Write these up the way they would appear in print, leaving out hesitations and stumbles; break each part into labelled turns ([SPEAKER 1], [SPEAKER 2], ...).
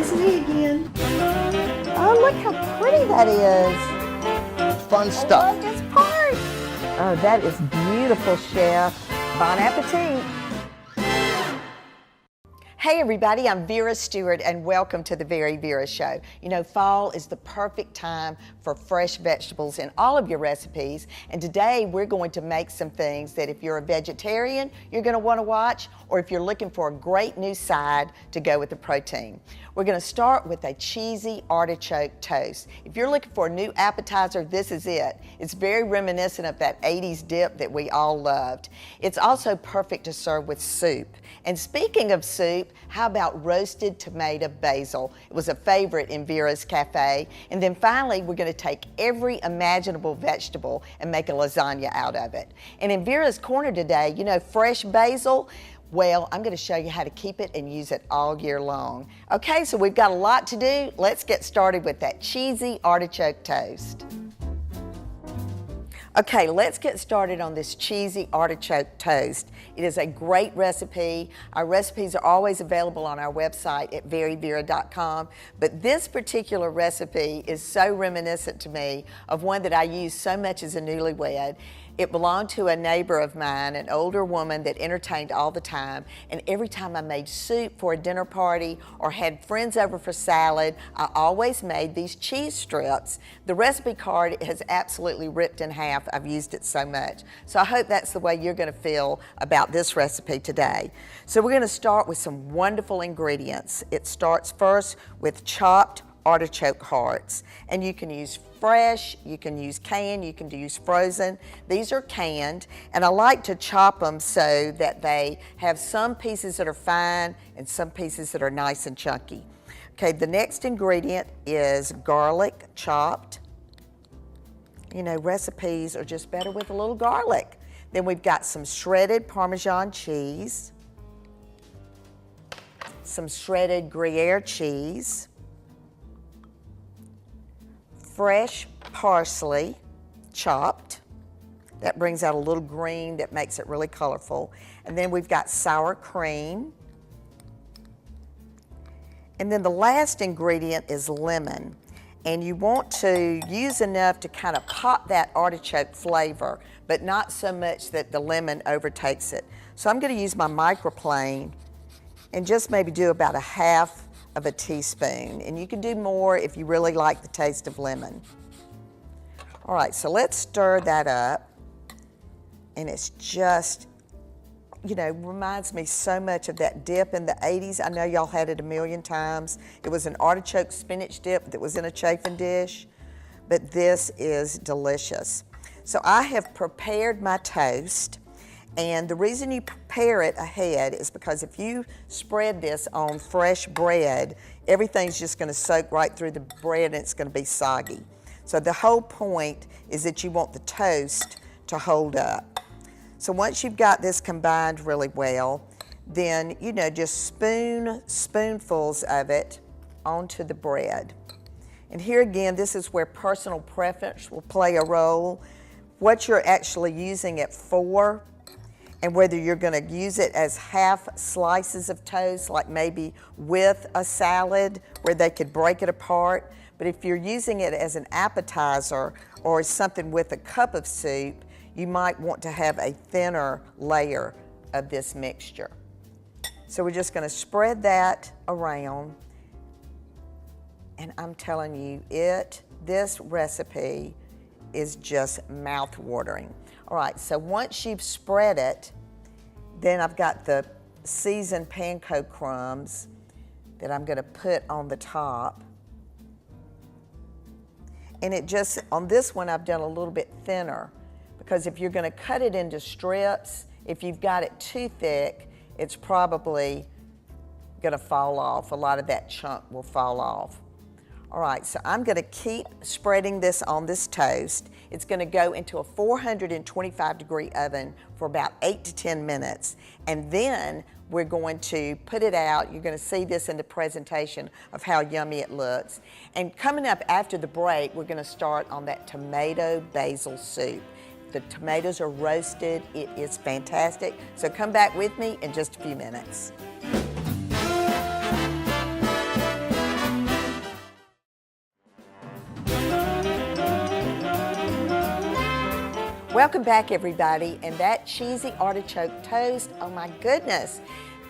[SPEAKER 1] It's me again.
[SPEAKER 2] Oh, look how pretty that is.
[SPEAKER 3] Fun stuff.
[SPEAKER 2] I love this part. Oh, that is beautiful, Chef. Bon appetit. Hey everybody, I'm Vera Stewart and welcome to the VeryVera Show. You know, fall is the perfect time for fresh vegetables in all of your recipes, and today we're going to make some things that if you're a vegetarian, you're going to want to watch, or if you're looking for a great new side to go with the protein. We're going to start with a cheesy artichoke toast. If you're looking for a new appetizer, this is it. It's very reminiscent of that 80s dip that we all loved. It's also perfect to serve with soup. And speaking of soup, how about roasted tomato basil? It was a favorite in Vera's Cafe. And then finally, we're going to take every imaginable vegetable and make a lasagna out of it. And in Vera's Corner today, you know, fresh basil, well, I'm going to show you how to keep it and use it all year long. Okay, so we've got a lot to do. Let's get started with that cheesy artichoke toast. Okay, let's get started on this cheesy artichoke toast. It is a great recipe. Our recipes are always available on our website at veryvera.com, but this particular recipe is so reminiscent to me of one that I used so much as a newlywed. It belonged to a neighbor of mine, an older woman that entertained all the time, and every time I made soup for a dinner party or had friends over for salad, I always made these cheese strips. The recipe card has absolutely ripped in half. I've used it so much. So I hope that's the way you're going to feel about this recipe today. So we're going to start with some wonderful ingredients. It starts first with chopped artichoke hearts, and you can use fresh, you can use canned, you can use frozen. These are canned, and I like to chop them so that they have some pieces that are fine and some pieces that are nice and chunky. Okay, the next ingredient is garlic chopped. You know, recipes are just better with a little garlic. Then we've got some shredded Parmesan cheese, some shredded Gruyere cheese, fresh parsley chopped. That brings out a little green that makes it really colorful. And then we've got sour cream. And then the last ingredient is lemon. And you want to use enough to kind of pop that artichoke flavor, but not so much that the lemon overtakes it. So I'm going to use my microplane and just maybe do about a half of a teaspoon, and you can do more if you really like the taste of lemon. All right, so let's stir that up, and it's just, you know, reminds me so much of that dip in the 80s. I know y'all had it a million times. It was an artichoke spinach dip that was in a chafing dish, but this is delicious. So I have prepared my toast. And the reason you prepare it ahead is because if you spread this on fresh bread, everything's just going to soak right through the bread and it's going to be soggy. So the whole point is that you want the toast to hold up. So once you've got this combined really well, then, you know, just spoonfuls of it onto the bread. And here again, this is where personal preference will play a role. What you're actually using it for, and whether you're going to use it as half slices of toast, like maybe with a salad where they could break it apart. But if you're using it as an appetizer or something with a cup of soup, you might want to have a thinner layer of this mixture. So we're just going to spread that around. And I'm telling you, this recipe is just mouth-watering. All right, so once you've spread it, then I've got the seasoned panko crumbs that I'm going to put on the top. And it just, on this one, I've done a little bit thinner, because if you're going to cut it into strips, if you've got it too thick, it's probably going to fall off. A lot of that chunk will fall off. All right, so I'm going to keep spreading this on this toast. It's going to go into a 425-degree oven for about 8 to 10 minutes. And then we're going to put it out. You're going to see this in the presentation of how yummy it looks. And coming up after the break, we're going to start on that tomato basil soup. The tomatoes are roasted. It is fantastic. So come back with me in just a few minutes. Welcome back, everybody, and that cheesy artichoke toast, oh my goodness.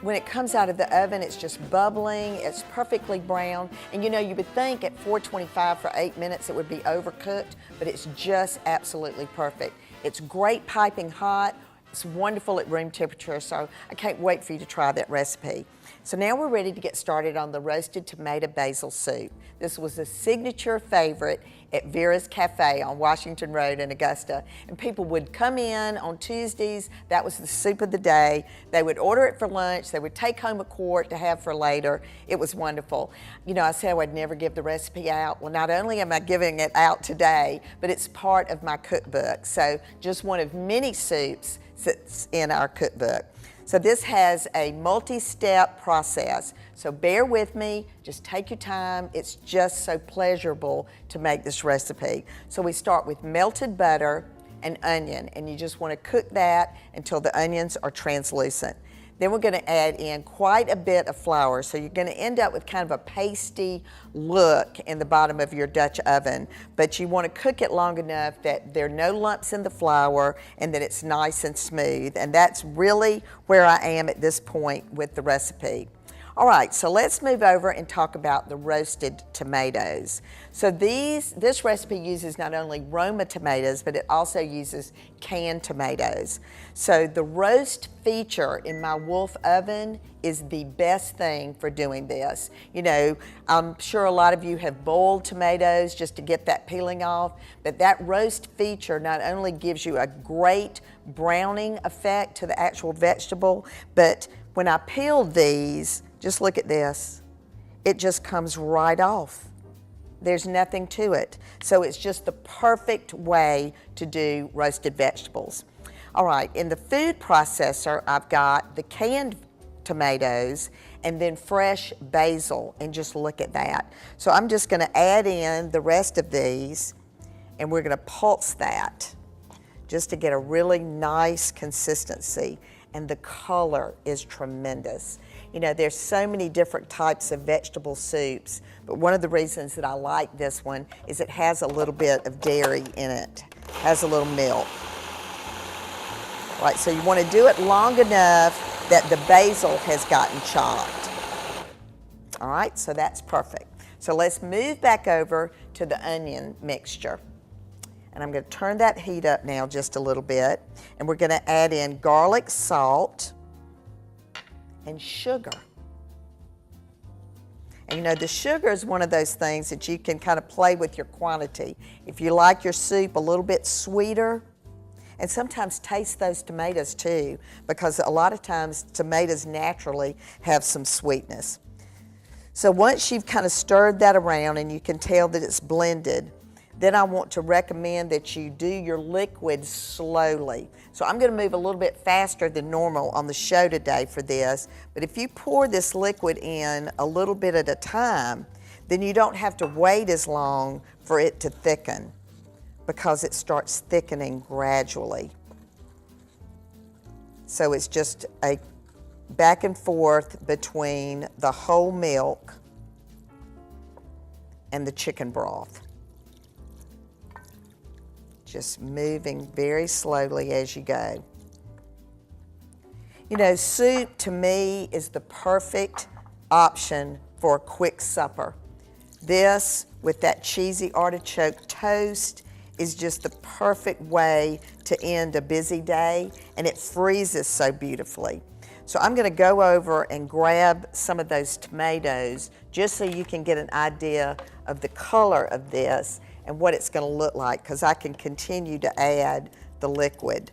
[SPEAKER 2] When it comes out of the oven, it's just bubbling, it's perfectly brown, and you know, you would think at 425 for 8 minutes it would be overcooked, but it's just absolutely perfect. It's great piping hot, it's wonderful at room temperature, so I can't wait for you to try that recipe. So now we're ready to get started on the roasted tomato basil soup. This was a signature favorite at Vera's Cafe on Washington Road in Augusta. And people would come in on Tuesdays, that was the soup of the day. They would order it for lunch, they would take home a quart to have for later. It was wonderful. You know, I said I would never give the recipe out. Well, not only am I giving it out today, but it's part of my cookbook. So just one of many soups that's in our cookbook. So this has a multi-step process, so bear with me, just take your time. It's just so pleasurable to make this recipe. So we start with melted butter and onion, and you just want to cook that until the onions are translucent. Then we're going to add in quite a bit of flour, so you're going to end up with kind of a pasty look in the bottom of your Dutch oven, but you want to cook it long enough that there are no lumps in the flour and that it's nice and smooth, and that's really where I am at this point with the recipe. All right, so let's move over and talk about the roasted tomatoes. So this recipe uses not only Roma tomatoes, but it also uses canned tomatoes. So the roast feature in my Wolf oven is the best thing for doing this. You know, I'm sure a lot of you have boiled tomatoes just to get that peeling off, but that roast feature not only gives you a great browning effect to the actual vegetable, but when I peeled these, just look at this. It just comes right off. There's nothing to it. So it's just the perfect way to do roasted vegetables. All right, in the food processor, I've got the canned tomatoes and then fresh basil, and just look at that. So I'm just gonna add in the rest of these, and we're gonna pulse that just to get a really nice consistency, and the color is tremendous. You know, there's so many different types of vegetable soups, but one of the reasons that I like this one is it has a little bit of dairy in it, has a little milk. Right, so you want to do it long enough that the basil has gotten chopped. All right, so that's perfect. So let's move back over to the onion mixture. And I'm going to turn that heat up now just a little bit, and we're going to add in garlic, salt, and sugar. And you know, the sugar is one of those things that you can kind of play with your quantity. If you like your soup a little bit sweeter, and sometimes taste those tomatoes too, because a lot of times tomatoes naturally have some sweetness. So once you've kind of stirred that around and you can tell that it's blended, then I want to recommend that you do your liquid slowly. So I'm going to move a little bit faster than normal on the show today for this, but if you pour this liquid in a little bit at a time, then you don't have to wait as long for it to thicken, because it starts thickening gradually. So it's just a back and forth between the whole milk and the chicken broth. Just moving very slowly as you go. You know, soup to me is the perfect option for a quick supper. This, with that cheesy artichoke toast, is just the perfect way to end a busy day, and it freezes so beautifully. So I'm going to go over and grab some of those tomatoes just so you can get an idea of the color of this and what it's going to look like, because I can continue to add the liquid.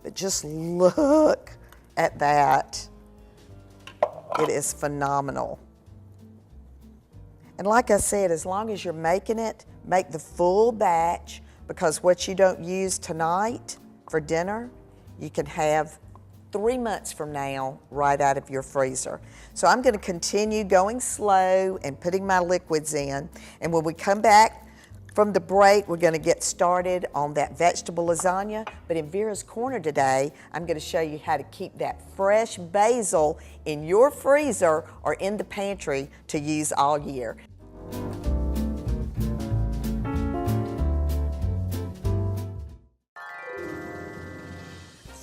[SPEAKER 2] But just look at that. It is phenomenal. And like I said, as long as you're making it, make the full batch, because what you don't use tonight for dinner, you can have 3 months from now right out of your freezer. So I'm going to continue going slow and putting my liquids in, and when we come back from the break, we're going to get started on that vegetable lasagna. But in Vera's Corner today, I'm going to show you how to keep that fresh basil in your freezer or in the pantry to use all year.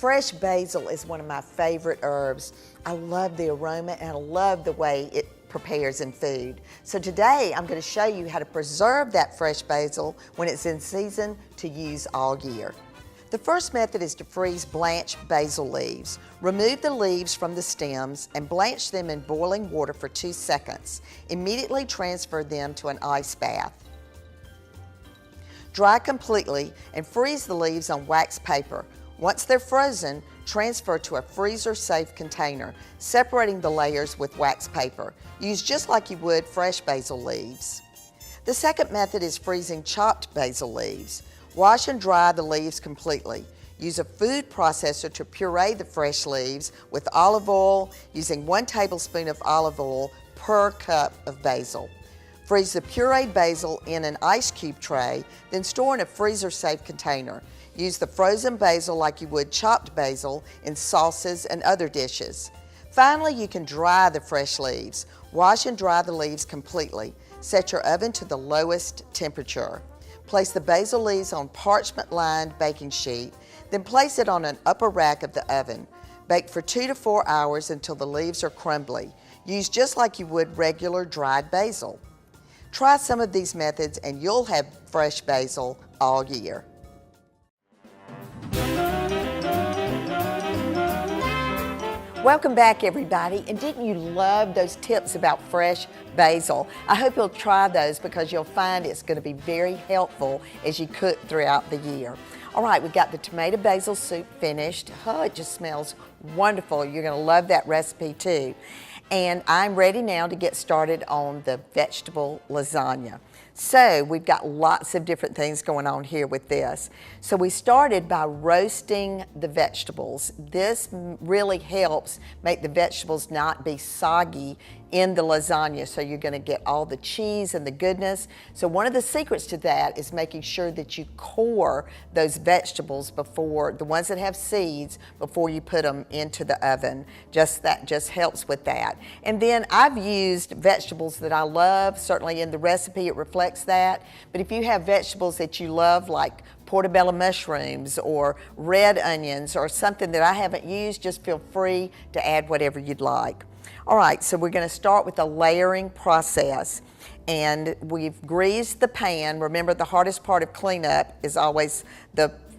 [SPEAKER 2] fresh basil is one of my favorite herbs. I love the aroma and I love the way it prepares in food. So today I'm going to show you how to preserve that fresh basil when it's in season to use all year. The first method is to freeze blanched basil leaves. Remove the leaves from the stems and blanch them in boiling water for 2 seconds. Immediately transfer them to an ice bath. Dry completely and freeze the leaves on wax paper. Once they're frozen, transfer to a freezer-safe container, separating the layers with wax paper. Use just like you would fresh basil leaves. The second method is freezing chopped basil leaves. Wash and dry the leaves completely. Use a food processor to puree the fresh leaves with olive oil, using 1 tablespoon of olive oil per cup of basil. Freeze the pureed basil in an ice cube tray, then store in a freezer-safe container. Use the frozen basil like you would chopped basil in sauces and other dishes. Finally, you can dry the fresh leaves. Wash and dry the leaves completely. Set your oven to the lowest temperature. Place the basil leaves on parchment-lined baking sheet, then place it on an upper rack of the oven. Bake for 2 to 4 hours until the leaves are crumbly. Use just like you would regular dried basil. Try some of these methods and you'll have fresh basil all year. Welcome back, everybody, and didn't you love those tips about fresh basil? I hope you'll try those because you'll find it's going to be very helpful as you cook throughout the year. All right, we've got the tomato basil soup finished. Oh, it just smells wonderful. You're going to love that recipe too. And I'm ready now to get started on the vegetable lasagna. So we've got lots of different things going on here with this. So we started by roasting the vegetables. This really helps make the vegetables not be soggy in the lasagna, so you're going to get all the cheese and the goodness. So one of the secrets to that is making sure that you core those vegetables before, the ones that have seeds, before you put them into the oven. That just helps with that. And then I've used vegetables that I love. Certainly in the recipe it reflects that. But if you have vegetables that you love, like portobello mushrooms or red onions or something that I haven't used, just feel free to add whatever you'd like. All right, so we're going to start with the layering process. And we've greased the pan. Remember, the hardest part of cleanup is always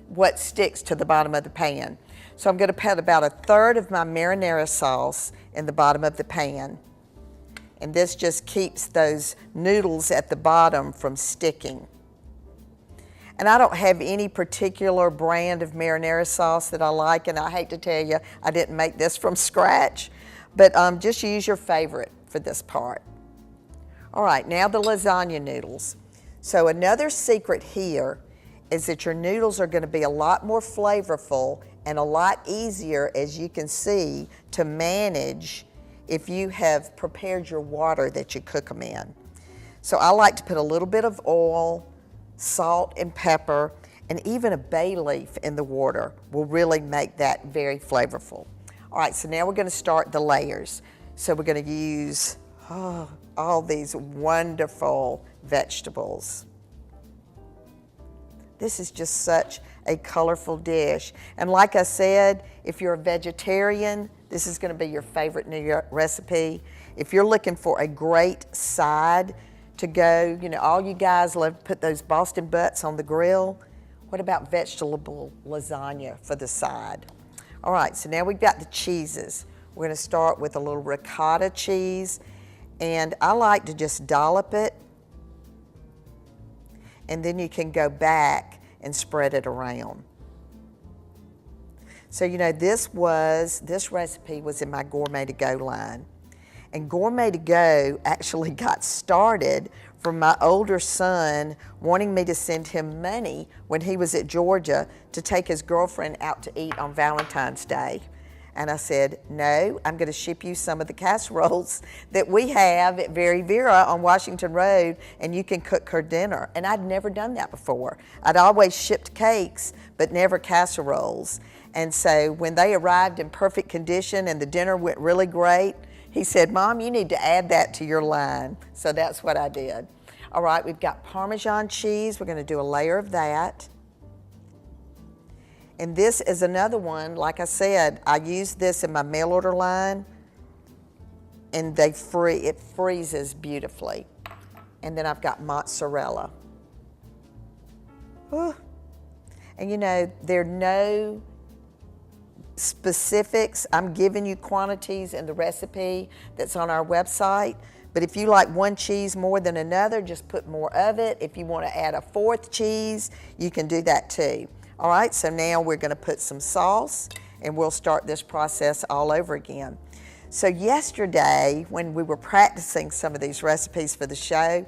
[SPEAKER 2] what sticks to the bottom of the pan. So I'm going to put about 1/3 of my marinara sauce in the bottom of the pan. And this just keeps those noodles at the bottom from sticking. And I don't have any particular brand of marinara sauce that I like, and I hate to tell you, I didn't make this from scratch. But just use your favorite for this part. All right, now the lasagna noodles. So another secret here is that your noodles are going to be a lot more flavorful and a lot easier, as you can see, to manage if you have prepared your water that you cook them in. So I like to put a little bit of oil, salt and pepper, and even a bay leaf in the water will really make that very flavorful. All right, so now we're going to start the layers. So we're going to use all these wonderful vegetables. This is just such a colorful dish. And like I said, if you're a vegetarian, this is going to be your favorite New York recipe. If you're looking for a great side to go, you know, all you guys love to put those Boston butts on the grill. What about vegetable lasagna for the side? All right, so now we've got the cheeses. We're going to start with a little ricotta cheese, and I like to just dollop it, and then you can go back and spread it around. So you know, this recipe was in my Gourmet to Go line. And Gourmet to Go actually got started from my older son wanting me to send him money when he was at Georgia to take his girlfriend out to eat on Valentine's Day. And I said, no, I'm going to ship you some of the casseroles that we have at VeryVera on Washington Road, and you can cook her dinner. And I'd never done that before. I'd always shipped cakes, but never casseroles. And so when they arrived in perfect condition and the dinner went really great, he said, Mom, you need to add that to your line. So that's what I did. All right, we've got Parmesan cheese. We're going to do a layer of that. And this is another one, like I said, I use this in my mail order line, and it freezes beautifully. And then I've got mozzarella. Whew. And you know, there are no specifics. I'm giving you quantities in the recipe that's on our website. But if you like one cheese more than another, just put more of it. If you want to add a fourth cheese, you can do that too. All right, so now we're going to put some sauce, and we'll start this process all over again. So yesterday, when we were practicing some of these recipes for the show,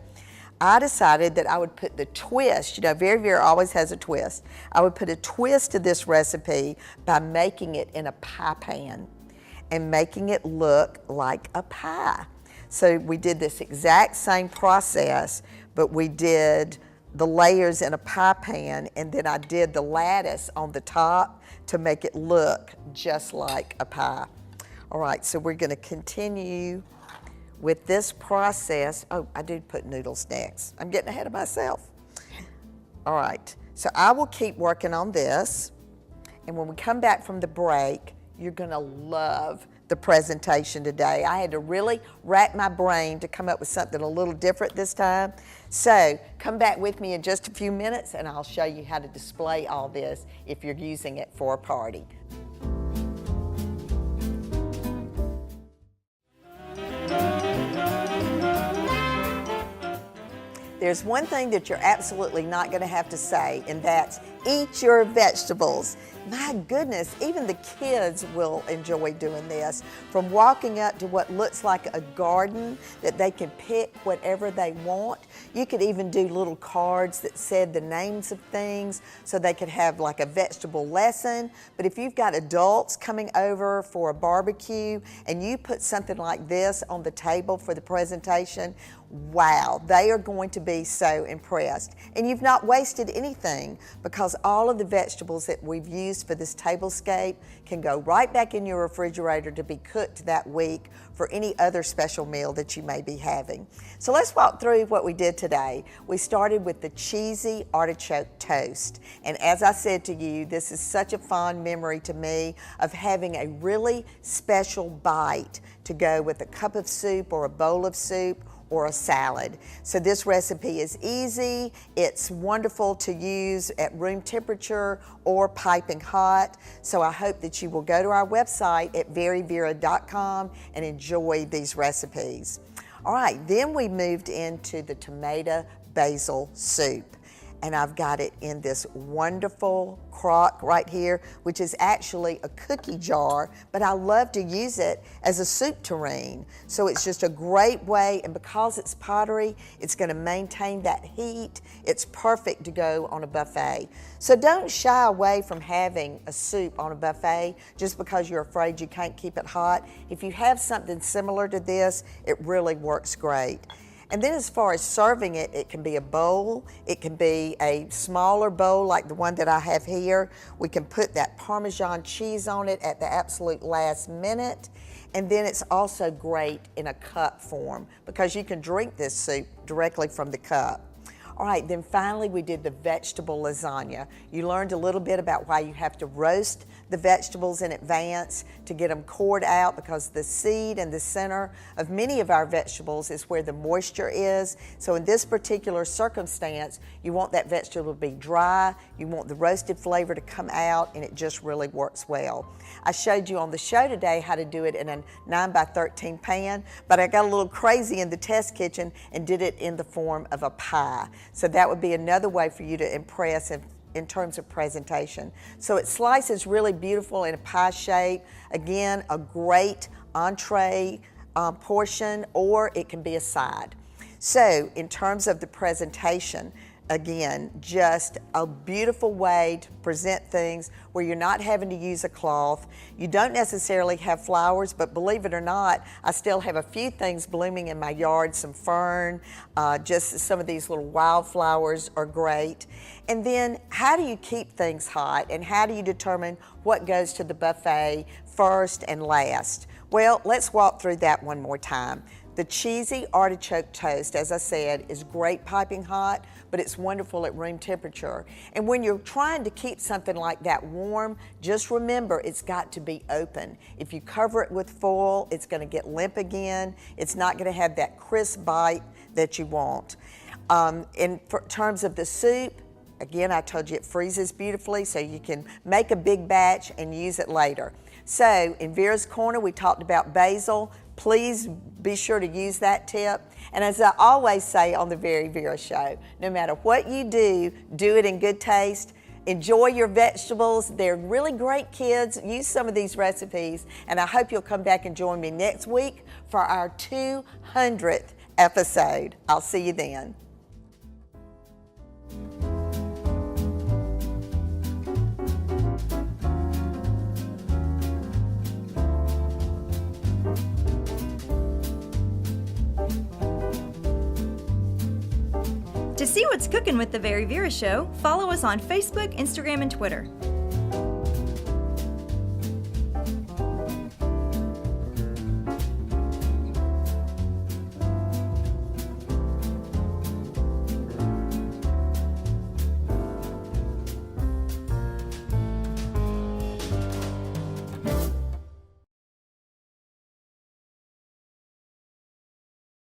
[SPEAKER 2] I decided that I would put the twist, you know, VeryVera always has a twist. I would put a twist to this recipe by making it in a pie pan and making it look like a pie. So we did this exact same process, but we did the layers in a pie pan, and then I did the lattice on the top to make it look just like a pie. All right, so we're gonna continue with this process. Oh, I did put noodles next. I'm getting ahead of myself. All right, so I will keep working on this, and when we come back from the break, you're gonna love the presentation today. I had to really rack my brain to come up with something a little different this time. So come back with me in just a few minutes, and I'll show you how to display all this if you're using it for a party. There's one thing that you're absolutely not going to have to say, and that's eat your vegetables. My goodness, even the kids will enjoy doing this. From walking up to what looks like a garden that they can pick whatever they want. You could even do little cards that said the names of things so they could have like a vegetable lesson. But if you've got adults coming over for a barbecue and you put something like this on the table for the presentation, wow, they are going to be so impressed. And you've not wasted anything, because all of the vegetables that we've used for this tablescape can go right back in your refrigerator to be cooked that week for any other special meal that you may be having. So let's walk through what we did today. We started with the cheesy artichoke toast. And as I said to you, this is such a fond memory to me of having a really special bite to go with a cup of soup or a bowl of soup or a salad. So this recipe is easy, it's wonderful to use at room temperature or piping hot. So I hope that you will go to our website at veryvera.com and enjoy these recipes. All right, then we moved into the tomato basil soup. And I've got it in this wonderful crock right here, which is actually a cookie jar, but I love to use it as a soup tureen. So it's just a great way, and because it's pottery, it's gonna maintain that heat. It's perfect to go on a buffet. So don't shy away from having a soup on a buffet just because you're afraid you can't keep it hot. If you have something similar to this, it really works great. And then as far as serving it, it can be a bowl, it can be a smaller bowl like the one that I have here. We can put that Parmesan cheese on it at the absolute last minute. And then it's also great in a cup form because you can drink this soup directly from the cup. All right, then finally we did the vegetable lasagna. You learned a little bit about why you have to roast the vegetables in advance to get them cored out, because the seed and the center of many of our vegetables is where the moisture is. So in this particular circumstance, you want that vegetable to be dry, you want the roasted flavor to come out, and it just really works well. I showed you on the show today how to do it in a 9x13 pan, but I got a little crazy in the test kitchen and did it in the form of a pie. So that would be another way for you to impress in terms of presentation. So it slices really beautiful in a pie shape. Again, a great entree portion, or it can be a side. So in terms of the presentation, again, just a beautiful way to present things where you're not having to use a cloth. You don't necessarily have flowers, but believe it or not, I still have a few things blooming in my yard, some fern, just some of these little wildflowers are great. And then how do you keep things hot, and how do you determine what goes to the buffet first and last? Well, let's walk through that one more time. The cheesy artichoke toast, as I said, is great piping hot, but it's wonderful at room temperature. And when you're trying to keep something like that warm, just remember it's got to be open. If you cover it with foil, it's going to get limp again. It's not going to have that crisp bite that you want. In terms of the soup, again, I told you it freezes beautifully, so you can make a big batch and use it later. So in Vera's Corner, we talked about basil. Please be sure to use that tip. And as I always say on the VeryVera Show, no matter what you do it in good taste. Enjoy your vegetables. They're really great, kids. Use some of these recipes. And I hope you'll come back and join me next week for our 200th episode. I'll see you then.
[SPEAKER 1] To see what's cooking with the VeryVera Show, follow us on Facebook, Instagram, and Twitter.